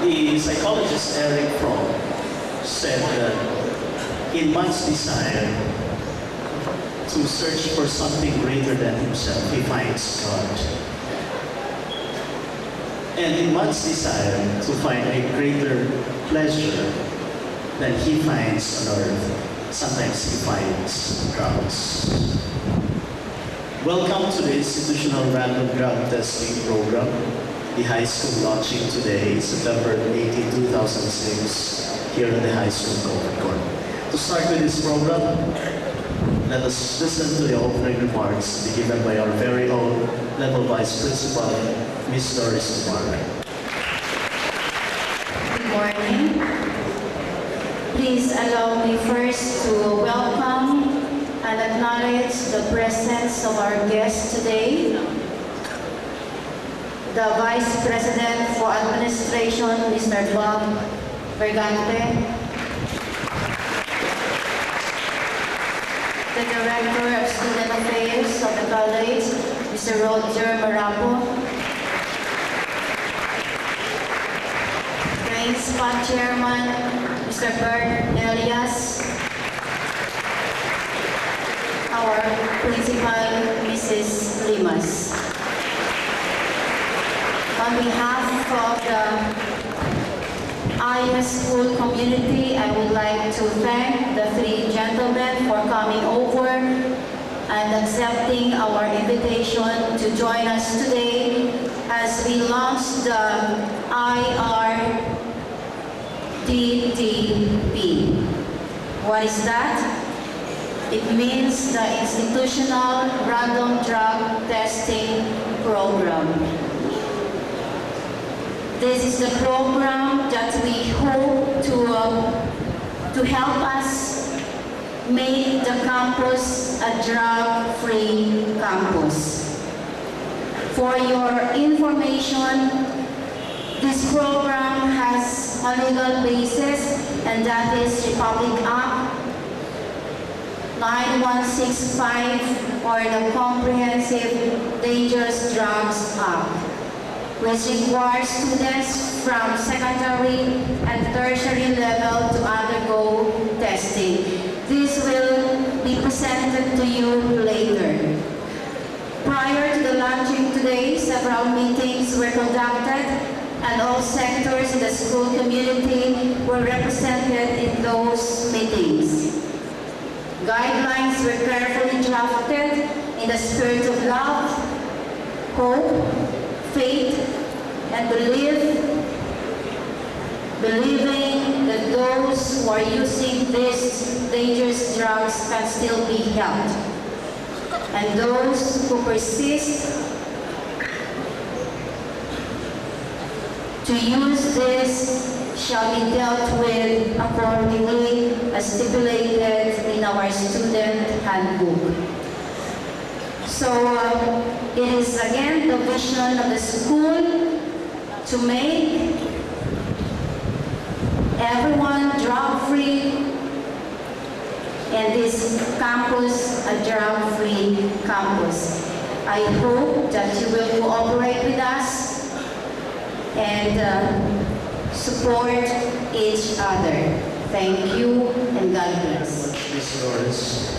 The psychologist Eric Fromm said that in man's desire to search for something greater than himself, he finds God. And in man's desire to find a greater pleasure than he finds on earth, sometimes he finds drugs. Welcome to the Institutional Random Drug Testing Program, the high school launching today, September 18, 2006, here in the high school Court Court. To start with this program, let us listen to the opening remarks to be given by our very own Level Vice Principal, Ms. Doris Tumarga. Good morning. Please allow me first to welcome and acknowledge the presence of our guest today, the Vice President for Administration, Mr. Bob Bergante, the Director of Student Affairs of the College, Mr. Roger Marapo, Principal Chairman, Mr. Bert Elias, our Principal, Mrs. Limas. On behalf of the IS school community, I would like to thank the three gentlemen for coming over and accepting our invitation to join us today as we launch the IRTTP. What is that? It means the Institutional Random Drug Testing Program. This is the program that we hope to help us make the campus a drug-free campus. For your information, this program has a legal basis, and that is Republic Act 9165, or the Comprehensive Dangerous Drugs Act, which requires students from secondary and tertiary level to undergo testing. This will be presented to you later. Prior to the launching today, several meetings were conducted and all sectors in the school community were represented in those meetings. Guidelines were carefully drafted in the spirit of love, hope, faith, and believing that those who are using these dangerous drugs can still be helped, and those who persist to use this shall be dealt with accordingly as stipulated in our student handbook. So it is again the vision of the school to make everyone drug-free and this campus a drug-free campus. I hope that you will cooperate with us and support each other. Thank you and God bless. Ms. Doris.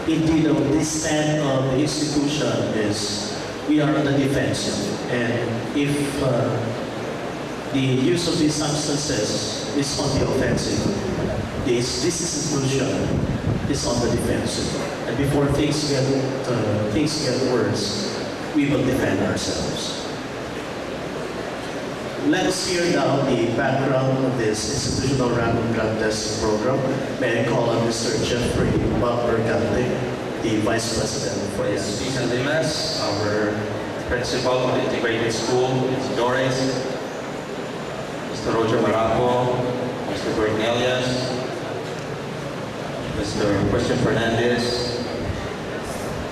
Indeed, this stand of the institution is we are on the defensive, and if the use of these substances is on the offensive, this institution is on the defensive. And before things get worse, we will defend ourselves. Let's hear now the background of this institutional random drug testing program. May I call on Mr. Jeffrey Bob Bergante, the Vice President for Ms. Limas, our Principal of the Integrated School, Ms. Doris, Mr. Roger Marapo, Mr. Bert Elias, Mr. Christian Fernandez,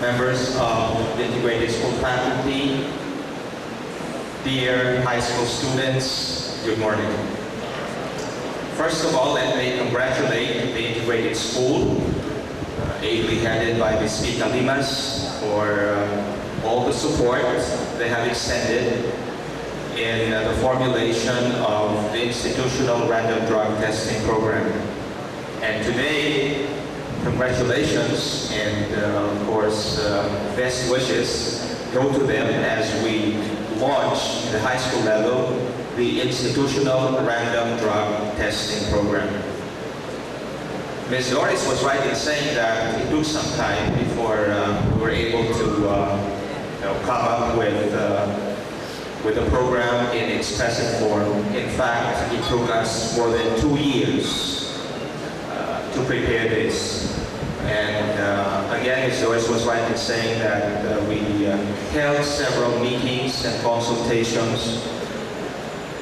members of the Integrated School faculty, dear high school students, good morning. First of all, let me congratulate the Integrated School, ably headed by Ms. Pita Limas, for all the support they have extended in the formulation of the institutional random drug testing program. And today, congratulations and of course best wishes go to them as we launch the high school level the institutional random drug testing program. Ms. Doris was right in saying that it took some time before we were able to come up with the program in its present form. In fact, it took us more than 2 years to prepare this. And again, Ms. Doris was right in saying that we held several meetings and consultations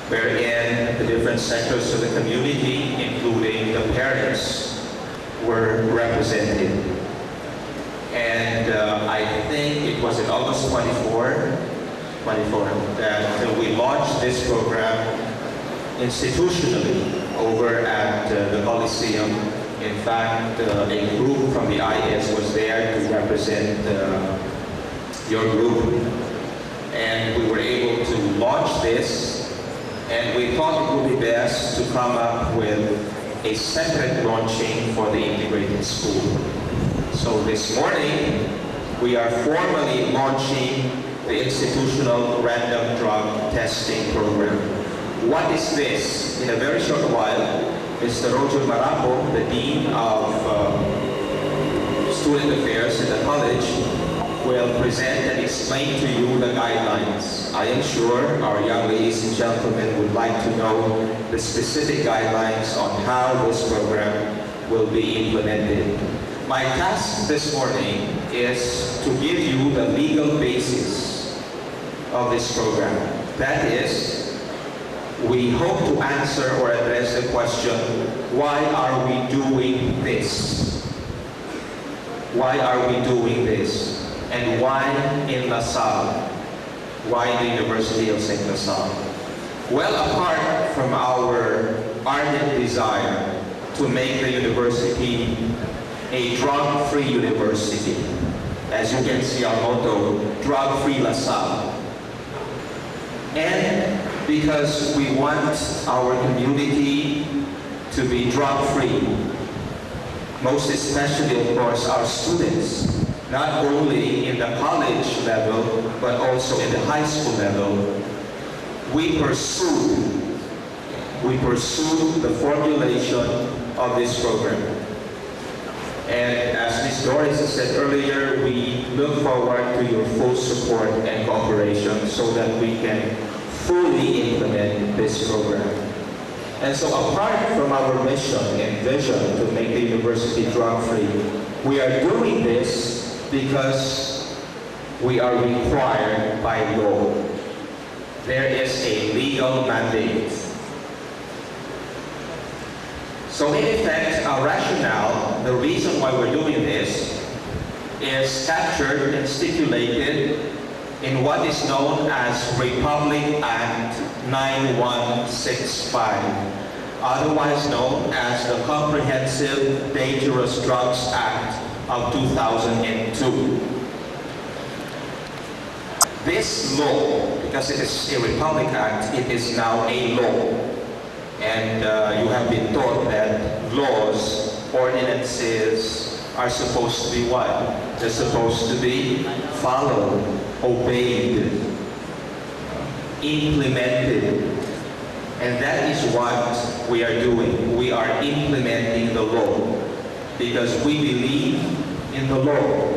wherein the different sectors of the community, including the parents, were represented. And I think it was in August 24 that we launched this program institutionally over at the Coliseum. In fact, a group from the IS was there to represent your group. And we were able to launch this, and we thought it would be best to come up with a separate launching for the integrated school. So this morning, we are formally launching the institutional random drug testing program. What is this? In a very short while, Mr. Roger Marapo, the Dean of Student Affairs at the college, will present and explain to you the guidelines. I am sure our young ladies and gentlemen would like to know the specific guidelines on how this program will be implemented. My task this morning is to give you the legal basis of this program. That is, we hope to answer or address the question, why are we doing this? Why are we doing this? And why in LaSalle? Why in the University of St. LaSalle? Well, apart from our ardent desire to make the university a drug-free university, as you can see our motto, drug-free LaSalle. And because we want our community to be drug-free, most especially, of course, our students, not only in the college level, but also in the high school level, we pursue the formulation of this program. And as Ms. Doris has said earlier, we look forward to your full support and cooperation so that we can fully implement this program. And so apart from our mission and vision to make the university drug-free, we are doing this because we are required by law. There is a legal mandate. So in effect, our rationale, the reason why we're doing this, is captured and stipulated in what is known as Republic Act 9165, otherwise known as the Comprehensive Dangerous Drugs Act of 2002. This law, because it is a Republic Act, it is now a law. And you have been taught that laws, ordinances are supposed to be what? They're supposed to be followed, obeyed, implemented. And that is what we are doing. We are implementing the law because we believe in the law.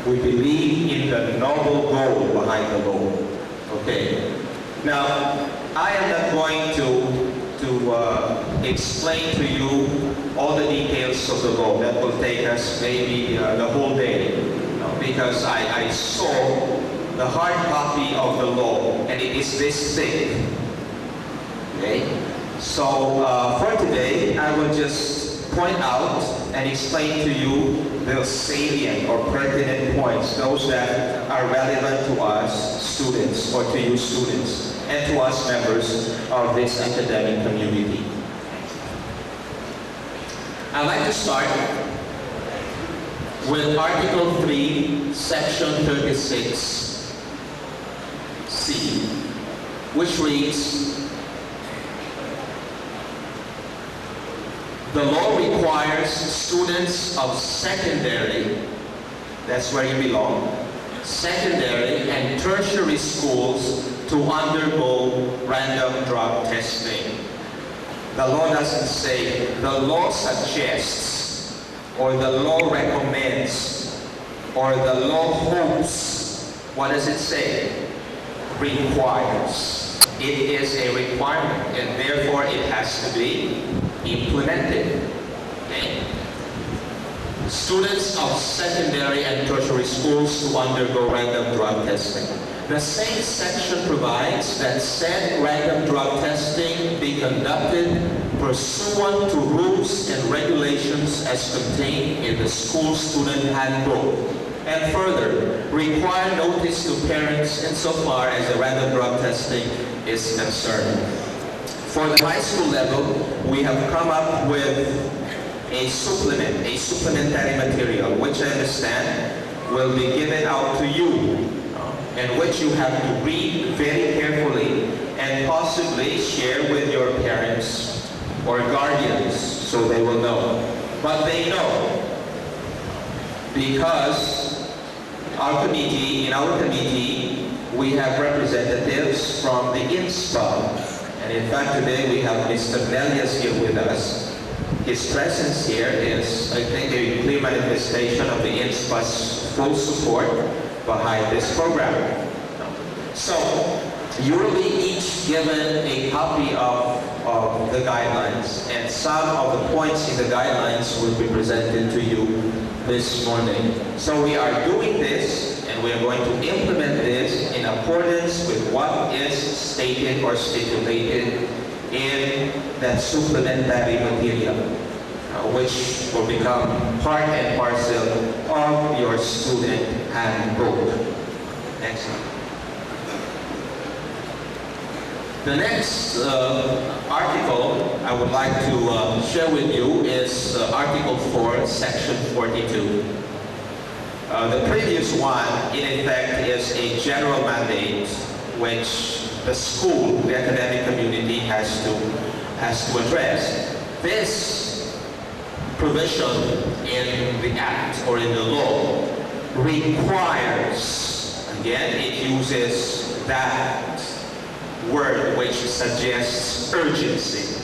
We believe in the noble goal behind the law. Okay. Now, I am not going to explain to you all the details of the law. That will take us maybe the whole day, because I saw the hard copy of the law, and it is this thick. Okay? So for today, I will just point out and explain to you the salient or pertinent points, those that are relevant to us students or to you students and to us members of this academic community. I'd like to start with Article 3, Section 36C. which reads, the law requires students of secondary, that's where you belong, secondary and tertiary schools to undergo random drug testing. The law doesn't say, the law suggests, or the law recommends, or the law hopes. What does it say? Requires. It is a requirement, and therefore it has to be implemented. Okay? Students of secondary and tertiary schools to undergo random drug testing. The same section provides that said random drug testing be conducted pursuant to rules and regulations as contained in the school student handbook, and further, require notice to parents insofar as the random drug testing is concerned. For the high school level, we have come up with a supplementary material, which I understand will be given out to you, and which you have to read very carefully and possibly share with your parents or guardians so they will know. But they know because in our committee, we have representatives from the INSPA. And in fact, today we have Mr. Nelias here with us. His presence here is, I think, a clear manifestation of the INSPA's full support behind this program. So, you will be each given a copy of the guidelines, and some of the points in the guidelines will be presented to you this morning. So we are doing this, and we are going to implement this in accordance with what is stated or stipulated in that supplementary material, which will become part and parcel of your student handbook. Next slide. The next article I would like to share with you is Article 4, Section 42. The previous one, in effect, is a general mandate which the school, the academic community has to address. This provision in the Act or in the law requires, again, it uses that word which suggests urgency,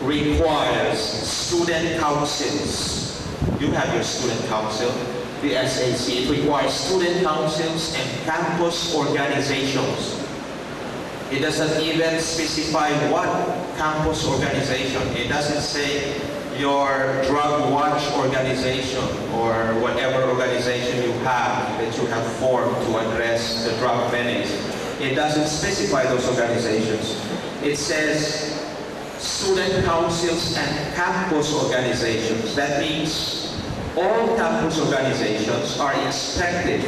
requires student councils. You have your student council, the SAC. It requires student councils and campus organizations. It doesn't even specify what campus organization. It doesn't say your drug watch organization or whatever organization you have formed to address the drug menace. It doesn't specify those organizations. It says student councils and campus organizations. That means all campus organizations are expected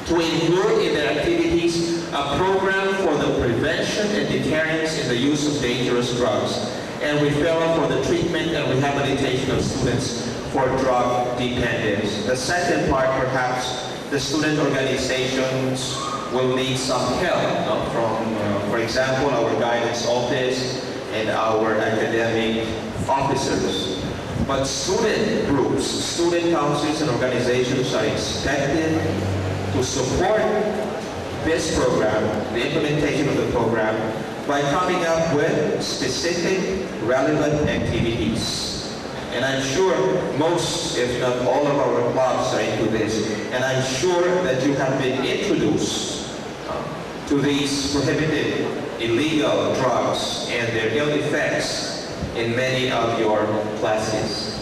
to include in their activities a program for the prevention and deterrence in the use of dangerous drugs and referral for the treatment and rehabilitation of students for drug dependence. The second part, perhaps, the student organizations will need some help from, for example, our guidance office and our academic officers. But student groups, student councils and organizations are expected to support this program, the implementation of the program, by coming up with specific relevant activities. And I'm sure most, if not all of our clubs are into this. And I'm sure that you have been introduced to these prohibited illegal drugs and their ill effects in many of your classes.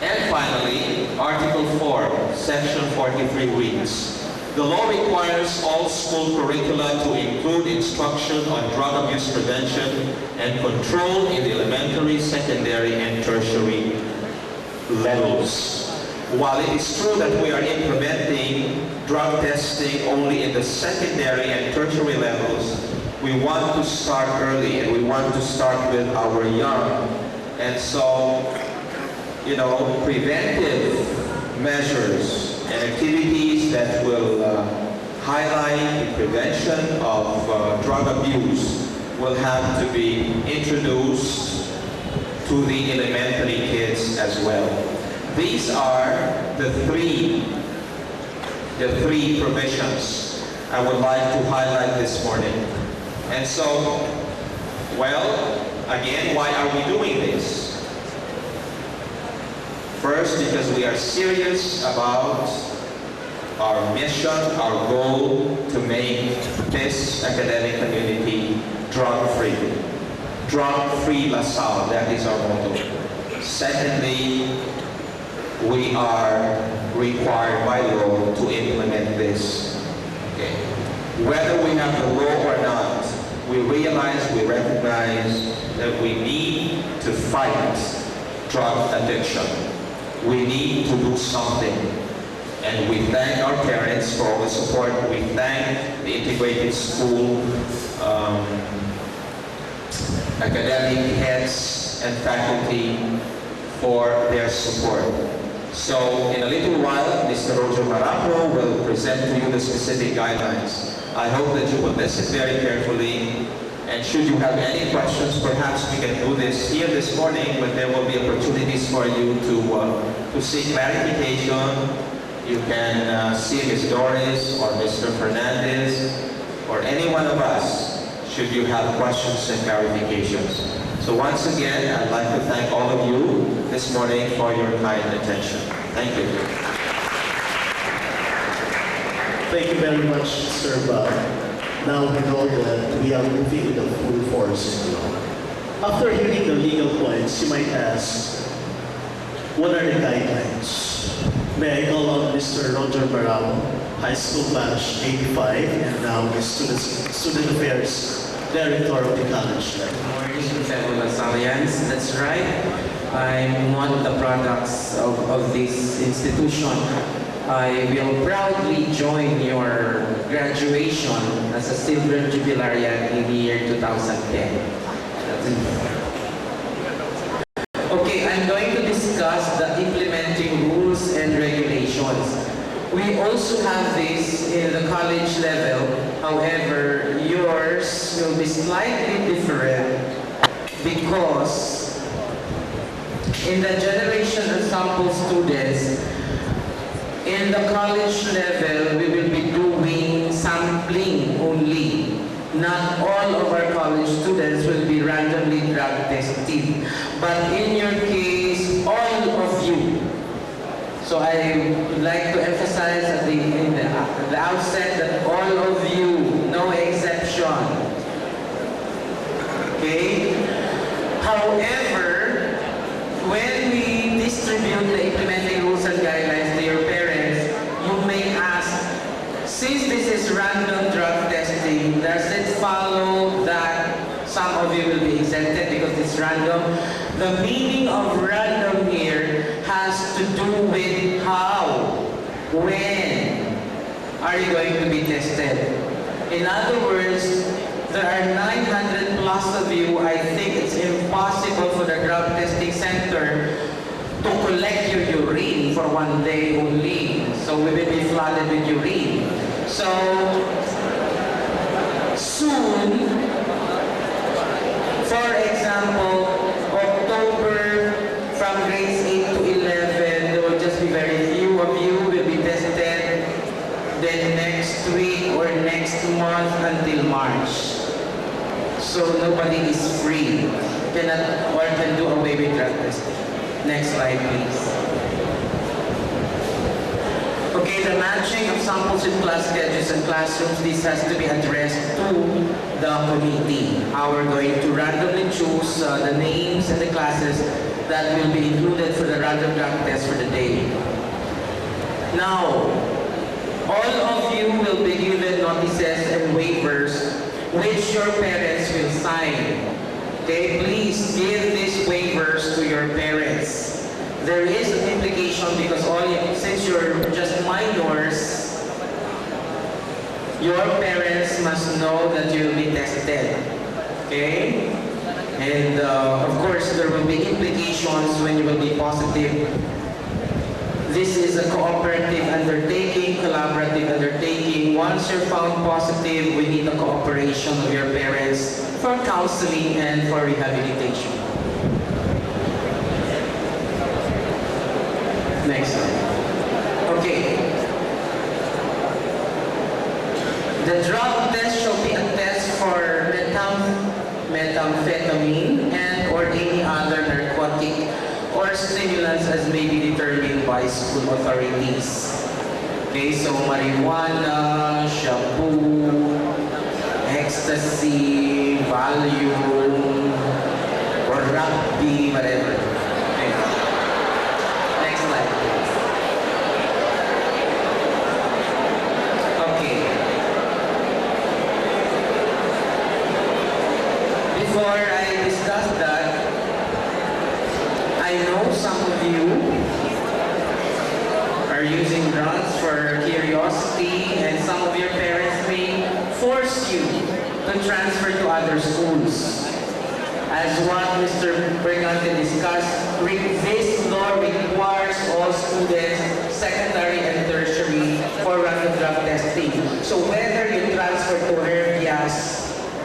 And finally, Article 4, Section 43 reads, the law requires all school curricula to include instruction on drug abuse prevention and control in the elementary, secondary, and tertiary levels. While it is true that we are implementing drug testing only in the secondary and tertiary levels, we want to start early and we want to start with our young. And so, preventive measures and activities that will highlight the prevention of drug abuse will have to be introduced to the elementary kids as well. These are the three provisions I would like to highlight this morning. And so, well, again, why are we doing this? First, because we are serious about our mission, our goal to make this academic community drug-free. Drug-free La Salle, that is our motto. Secondly, we are required by law to implement this. Okay. Whether we have the law or not, we realize, we recognize that we need to fight drug addiction. We need to do something. And we thank our parents for all the support. We thank the integrated school academic heads and faculty for their support. So in a little while, Mr. Roger Marapo will present to you the specific guidelines. I hope that you will listen very carefully, and should you have any questions, perhaps we can do this here this morning, but there will be opportunities for you to seek clarification. You can see Ms. Doris or Mr. Fernandez or any one of us should you have questions and clarifications. So once again, I'd like to thank all of you this morning for your kind attention. Thank you. Thank you very much, Sir Bob. Now we know that we are moving with the full force in law. After hearing the legal points, you might ask, what are the guidelines? May I call on Mr. Roger Marapo, High School Batch 85, and now the Student Affairs Director of the college level. Good morning, fellow Lasallians. That's right. I'm one of the products of this institution. I will proudly join your graduation as a Silver Jubilarian in the year 2010. Okay, I'm going to discuss the implementing rules and regulations. We also have this in the college level. However, yours will be slightly different because in the generation of sample students, in the college level, we will be doing sampling only. Not all of our college students will be randomly drug tested. But in your case, all of you. So I would like to emphasize at the outset that all of you, no exception. Okay? However, when we distribute the implementing rules and guidelines to your parents, you may ask, since this is random drug testing, does it follow that some of you will be exempted because it's random? The meaning of random here has to do with how, when are you going to be tested. In other words, there are 900 plus of you. I think it's impossible for the drug testing center to collect your urine for one day only. So we will be flooded with urine. So soon, for example, October from grades 8 to 11, there will just be very few of you will be tested. Then next week or next month until March. So nobody is free. Cannot or can do away with drug testing. Next slide, please. Okay, the matching of samples with class schedules and classrooms, this has to be addressed to the committee. How we're going to randomly choose the names and the classes that will be included for the random drug test for the day. Now, all of you will be given notices and waivers which your parents will sign. Okay, please give these waivers to your parents. There is an implication because since you're just minors, your parents must know that you'll be tested. Okay? And of course, there will be implications when you will be positive. This is a cooperative undertaking, collaborative collaborative undertaking. Once you're found positive, we need the cooperation of your parents for counseling and for rehabilitation. Next slide. Okay. The drug test shall be a test for methamphetamine and or any other narcotic or stimulants as may be determined by school authorities. Okay, so marijuana, shampoo, ecstasy, Valium, or rugby, whatever. Okay. Next slide, please. Okay. Before I discuss that, I know some of you are using drugs for curiosity, and some of your parents may force you to transfer to other schools. As what Mr. Brigante discussed, this law requires all students, secondary and tertiary, for random drug testing. So whether you transfer to Herbias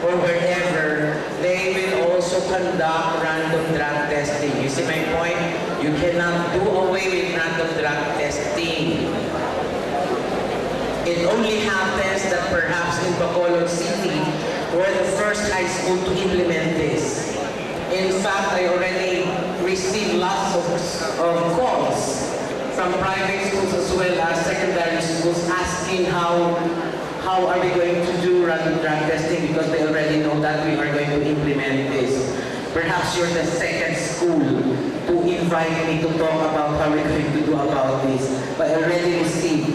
or wherever, they will also conduct random drug testing. You see my point? You cannot do away with random drug testing. It only happens that perhaps in Bacolod City, we're the first high school to implement this. In fact, I already received lots of calls from private schools as well as secondary schools asking how are we going to do random drug testing, because they already know that we are going to implement this. Perhaps you're the second school to invite me to talk about how we're going to do about this. But I already received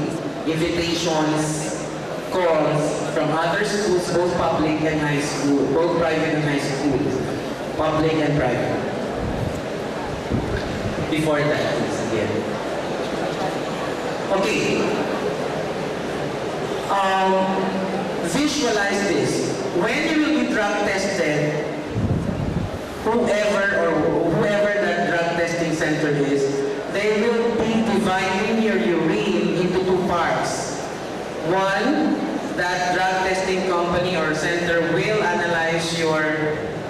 invitations, calls from other schools, both public and high school, both private and high schools, public and private. Before that, please, again. Okay. Visualize this. When you will be drug tested, whoever that drug testing center is, they will be dividing your urine into two parts. One, that drug testing company or center will analyze your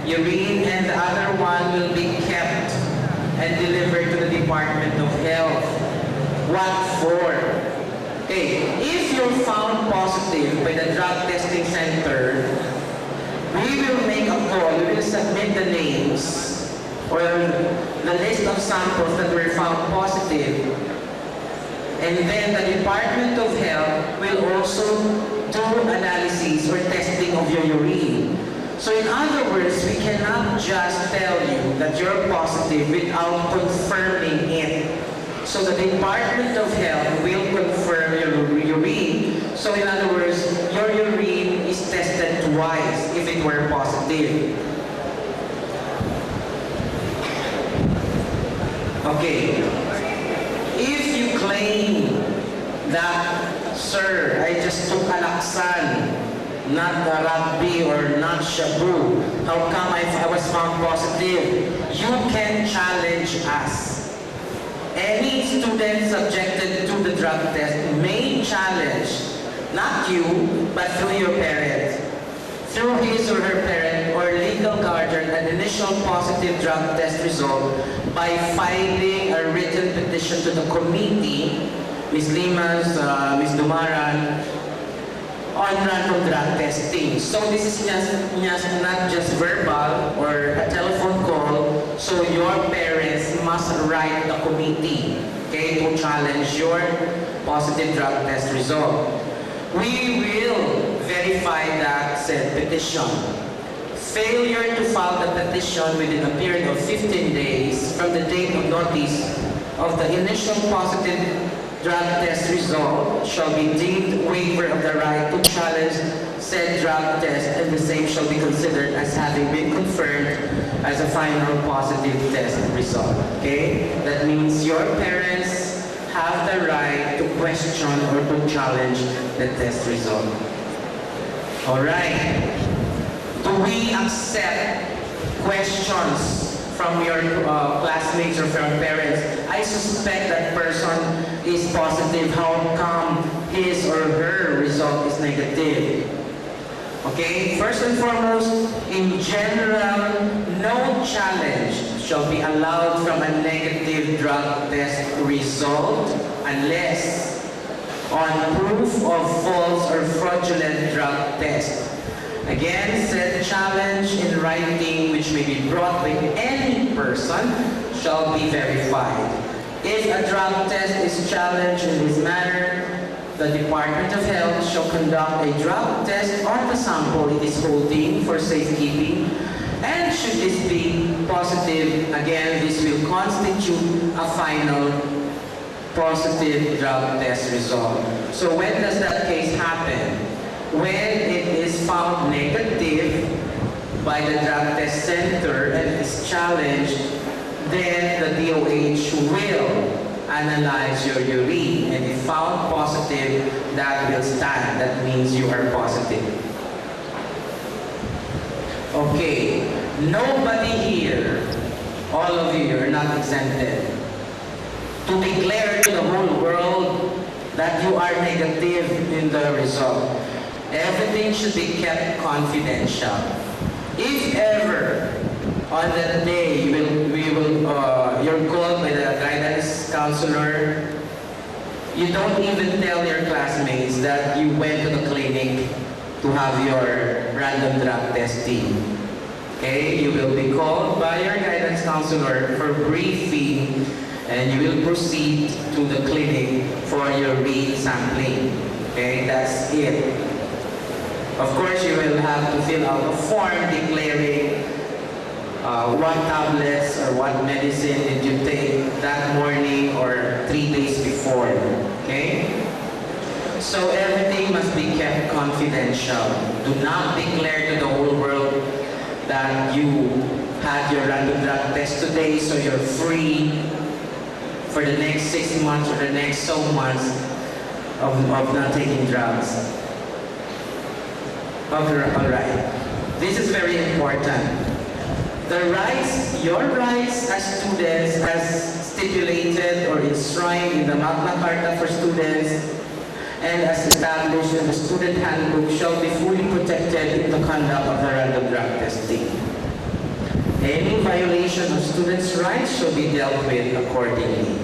urine, and the other one will be kept and delivered to the Department of Health. What for? Okay, if you're found positive by the drug testing center, we will make a call. We will submit the names or the list of samples that were found positive. And then the Department of Health will also do analysis or testing of your urine. So in other words, we cannot just tell you that you're positive without confirming it. So the Department of Health will confirm your urine. So in other words, your urine is tested twice if it were positive. Okay. If you claim that, sir, I just took Alaxan, not the rugby or not shabu, how come I was found positive? You can challenge us. Any student subjected to the drug test may challenge, not you, but through your parent, through his or her parent or legal guardian, an initial positive drug test result by filing a written petition to the committee, Ms. Limas, Ms. Dumaran, on random drug testing. So this is not just verbal or a telephone call. So your parents must write the committee, okay, to challenge your positive drug test result. We will verify that said petition. Failure to file the petition within a period of 15 days from the date of notice of the initial positive drug test result shall be deemed waiver of the right to challenge said drug test, and the same shall be considered as having been confirmed as a final positive test result. Okay? That means your parents have the right to question or to challenge the test result. Alright. Do we accept questions from your classmates or from parents? I suspect that person is positive. How come his or her result is negative. Okay, first and foremost, in general, no challenge shall be allowed from a negative drug test result unless on proof of false or fraudulent drug test. Again, said challenge in writing, which may be brought by any person, shall be verified. If a drug test is challenged in this manner, the Department of Health shall conduct a drug test on the sample it is holding for safekeeping, and should this be positive, again, this will constitute a final positive drug test result. So when does that case happen? When it is found negative by the drug test center and is challenged, then the DOH will analyze your urine, and if found positive, that will stand. That means you are positive. Okay, nobody here, all of you are not exempted to declare to the whole world that you are negative in the result. Everything should be kept confidential. If ever on that day you're called by the guidance counselor, you don't even tell your classmates that you went to the clinic to have your random drug testing. Okay, you will be called by your guidance counselor for briefing, and you will proceed to the clinic for your re-sampling. Okay, that's it. Of course, you will have to fill out a form declaring what tablets or what medicine did you take that morning or 3 days before. Okay? So everything must be kept confidential. Do not declare to the whole world that you had your random drug test today, so you're free for the next 6 months or the next so months of not taking drugs. Alright. This is very important. The rights, your rights as students, as stipulated or enshrined in the Magna Carta for students and as established in the student handbook, shall be fully protected in the conduct of the random drug testing. Any violation of students' rights shall be dealt with accordingly.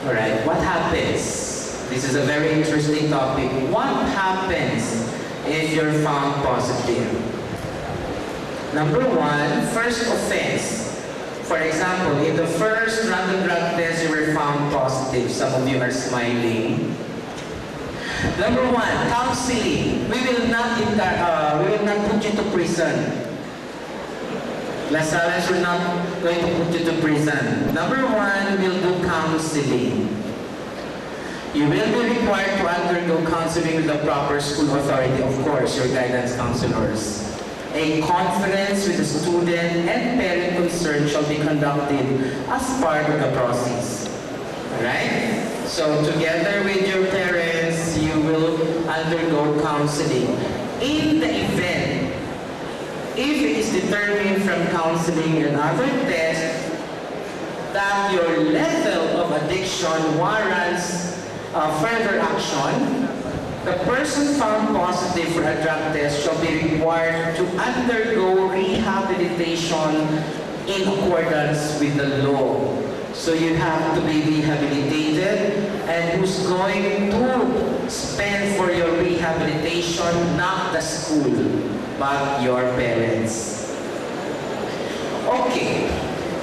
Alright, what happens? This is a very interesting topic. What happens if you're found positive? Number one, first offense. For example, in the first random drug test, you were found positive. Some of you are smiling. Number one, counseling. We will not put you to prison. Salle are not going to put you to prison. Number one, we'll do counseling. You will be required to undergo counseling with the proper school authority, of course, your guidance counselors. A conference with the student and parent concerned shall be conducted as part of the process. Alright? So together with your parents, you will undergo counseling. In the event, if it is determined from counseling and other tests that your level of addiction warrants further action, the person found positive for a drug test shall be required to undergo rehabilitation in accordance with the law. So you have to be rehabilitated, and who's going to spend for your rehabilitation? Not the school, but your parents. Okay,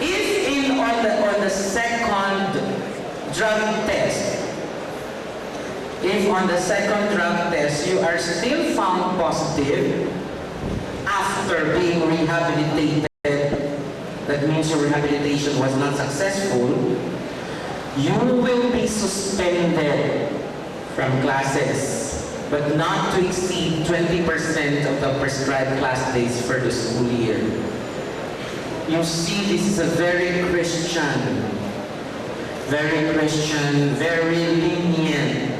if on the second drug test, if on the second drug test you are still found positive after being rehabilitated, that means your rehabilitation was not successful, you will be suspended from classes, but not to exceed 20% of the prescribed class days for the school year. You see, this is a very Christian, very lenient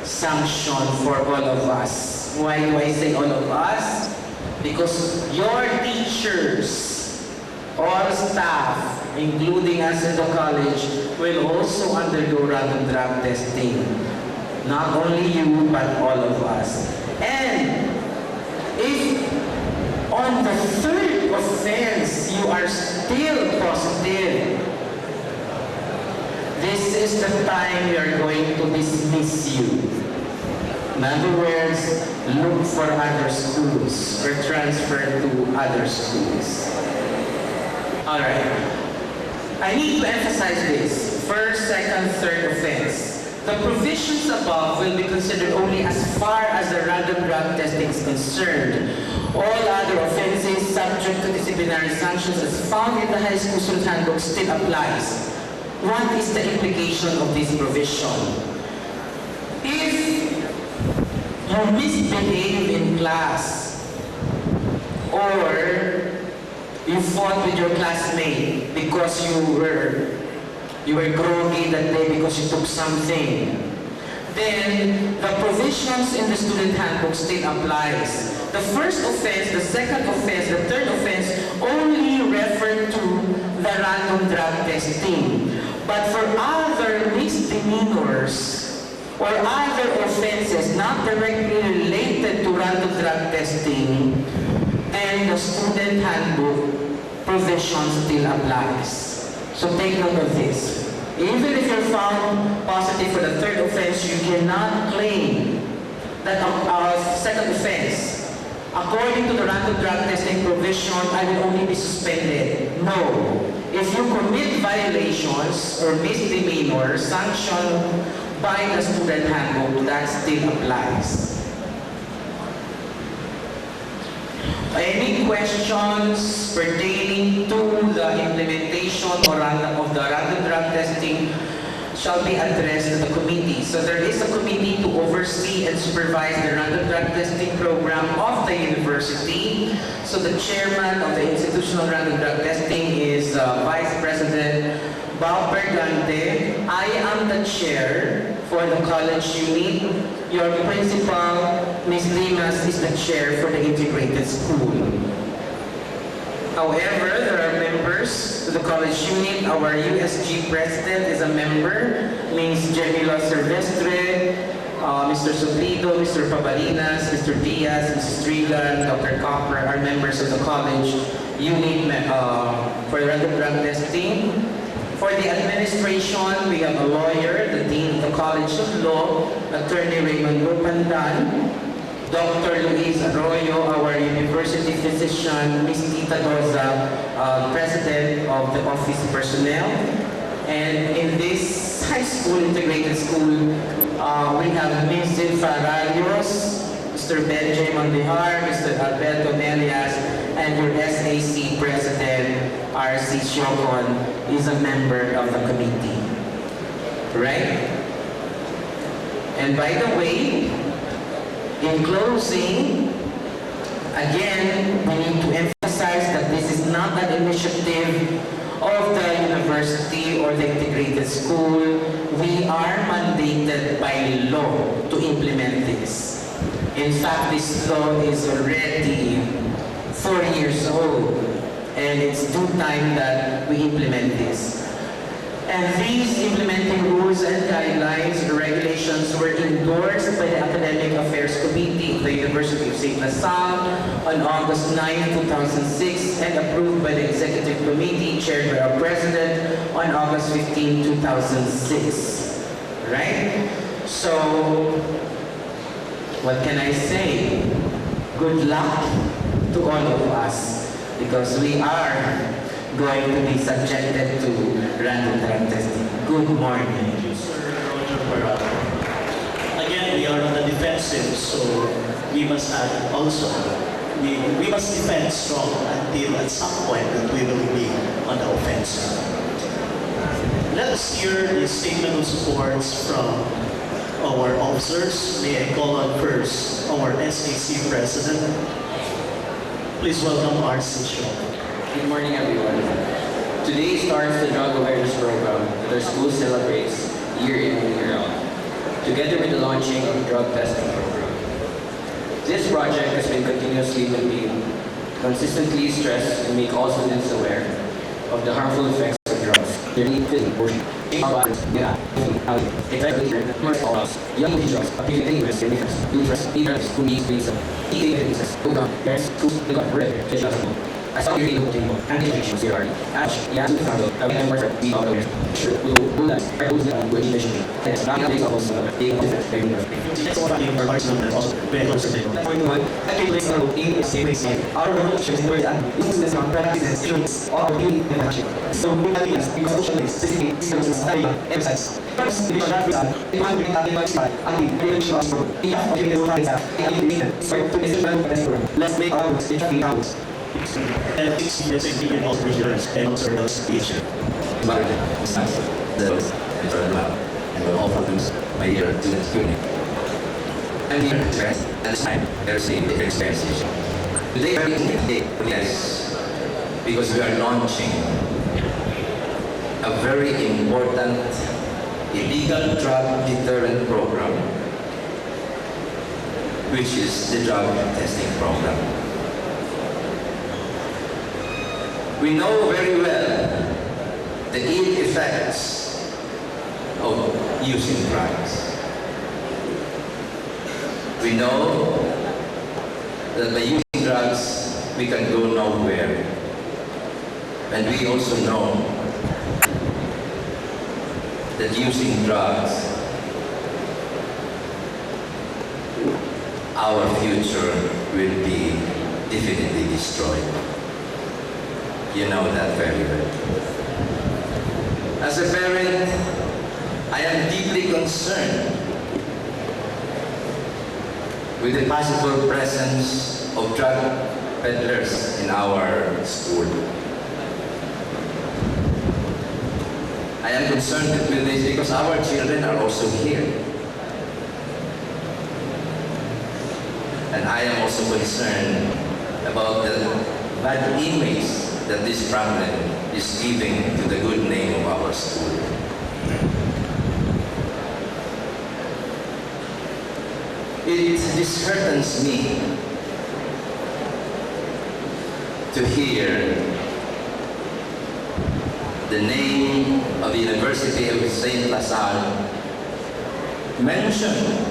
sanction for all of us. Why do I say all of us? Because your teachers, all staff, including us in the college, will also undergo random drug testing. Not only you, but all of us. And if on the third offense you are still positive, this is the time we are going to dismiss you. In other words, look for other schools or transfer to other schools. Alright. I need to emphasize this. First, second, third offense. The provisions above will be considered only as far as the random drug testing is concerned. All other offenses subject to disciplinary sanctions as found in the high school student handbook still applies. What is the implication of this provision? If you misbehave in class or you fought with your classmate because you were groggy that day because you took something, then the provisions in the student handbook still applies. The first offense, the second offense, the third offense only refer to the random drug testing. But for other misdemeanors or other offenses not directly related to random drug testing, then the student handbook provision still applies. So take note of this. Even if you're found positive for the third offense, you cannot claim that second offense, according to the random drug testing provision, I will only be suspended. No. If you commit violations or misdemeanors sanctioned by the student handbook, that still applies. Any questions pertaining to the implementation of the random drug testing shall be addressed to the committee. So there is a committee to oversee and supervise the random drug testing program of the university. So the chairman of the institutional random drug testing is Vice President Bob Bergante. I am the chair for the college unit. Your principal, Ms. Limas, is the chair for the integrated school. However, there are members to the college unit. Our USG president is a member, Ms. Gemila Silvestre, Mr. Suplido, Mr. Pabalinas, Mr. Diaz, Mrs. Trigan, Dr. Copper are members of the college unit for random drug testing. For the administration, we have a lawyer, the Dean of the College of Law, Attorney Raymond Lupandan, Dr. Luis Arroyo, our university physician, Ms. Tita Doza, President of the Office Personnel. And in this high school, integrated school, we have Ms. Zilfa Ralios, Mr. Benjay Mondihar, Mr. Alberto Melias, and your SAC President, R.C. Siocon, is a member of the committee. Right? And by the way, in closing, again, we need to emphasize that this is not an initiative of the university or the integrated school. We are mandated by law to implement this. In fact, this law is already 4 years old, and it's due time that we implement this. And these implementing rules and guidelines or regulations were endorsed by the Academic Affairs Committee of the University of St. Salle on August 9, 2006, and approved by the Executive Committee chaired by our President on August 15, 2006. Right? So, what can I say? Good luck to all of us, because we are going to be subjected to random drug testing. Good morning. Thank you, Sir Roger Parado. Again, we are on the defensive, so we must add also, we must defend strong until at some point that we will be on the offensive. Let us hear the statement of support from our officers. May I call on first our SAC President. Please welcome R.C. Siocon. Good morning, everyone. Today starts the Drug Awareness Program that our school celebrates year in and year out, together with the launching of the Drug Testing Program. This project has been continuously maintained, consistently stress and make all students aware of the harmful effects of drugs. clearly fitting portion. Yeah, exactly. Young individuals appealing anywhere in interest who needs reason. Eating businesses, program, parents, schools, they got bread, fish, I saw you able to and education here. Ash, yeah, to follow, I will work be out of here. Sure, we will do that. I will do that with efficiently. And it's not being also being different, very different. Next one, our large number also very close to the our relations were done. Business on practices, issues, all of you so we have been socially specific study emphasize. First, we should have done the one we have in my side, and the relation of the let's make our interesting hours. and 6 years in the operations and observation. And will all produce my year to the student. I'm here to express at this time their experiences. Today we are yes, because we are launching a very important illegal drug deterrent program, which is the drug testing program. We know very well the ill effects of using drugs. We know that by using drugs, we can go nowhere. And we also know that using drugs, our future will be definitely destroyed. You know that very well. As a parent, I am deeply concerned with the possible presence of drug peddlers in our school. I am concerned with this because our children are also here. And I am also concerned about the bad image that this problem is giving to the good name of our school. It disheartens me to hear the name of the University of St. Salle mentioned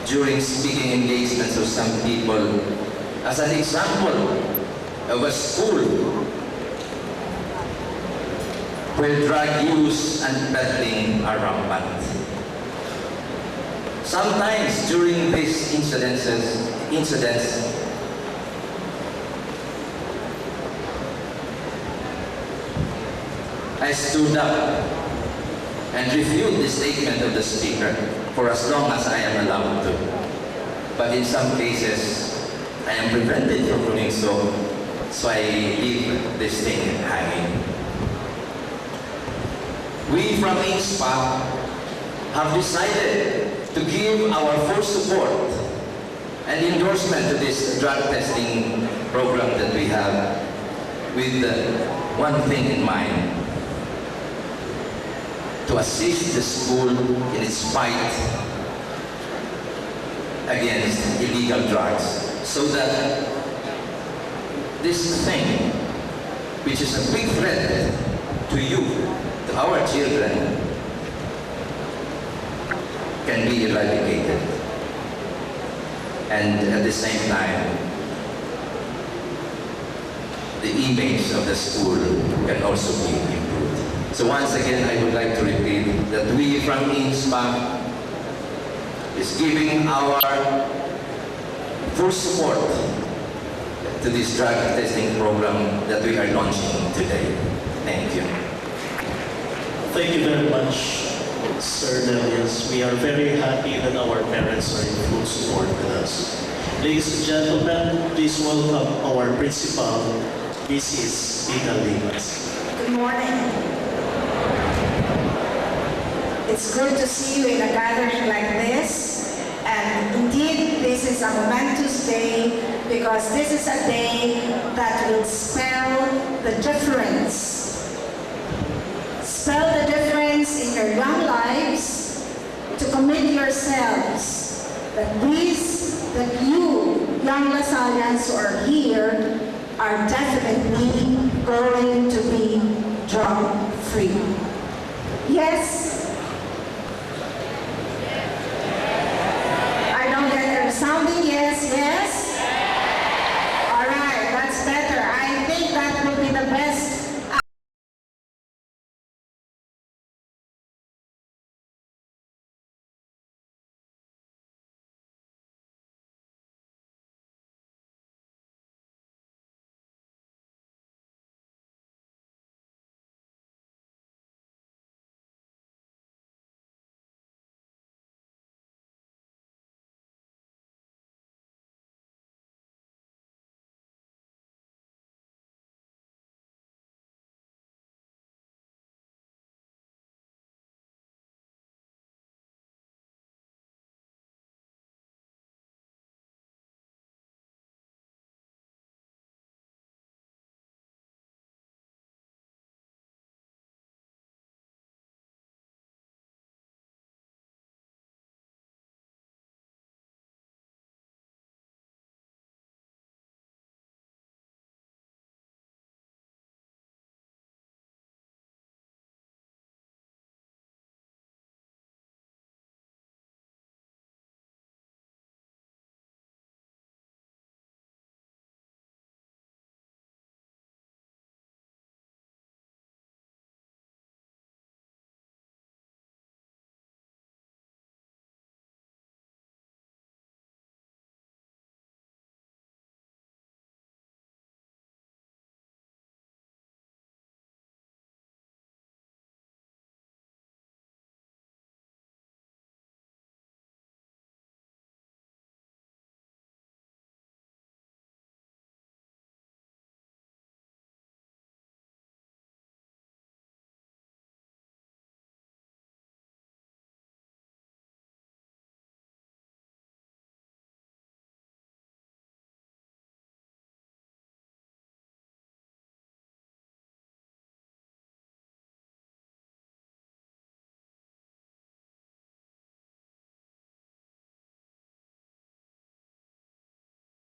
during speaking engagements of some people as an example of a school where drug use and peddling are rampant. Sometimes during these incidents, I stood up and reviewed the statement of the speaker for as long as I am allowed to. But in some cases, I am prevented from doing so, so I leave this thing hanging. We from INSPA have decided to give our full support and endorsement to this drug testing program that we have with one thing in mind: to assist the school in its fight against illegal drugs, so that this thing, which is a big threat to you, to our children, can be eradicated. And at the same time, the image of the school can also be improved. So once again, I would like to repeat that we from INSPA is giving our full support to this drug testing program that we are launching today. Thank you. Thank you very much, Sir Delius. We are very happy that our parents are in full support with us. Ladies and gentlemen, please welcome our principal, Mrs. Ida Limas. Good morning. It's good to see you in a gathering like this. And indeed, this is a momentous day because this is a day that will spell the difference. Spell the difference in your young lives, to commit yourselves that you, young LaSallians who are here, are definitely going to be drug-free. free. Yes,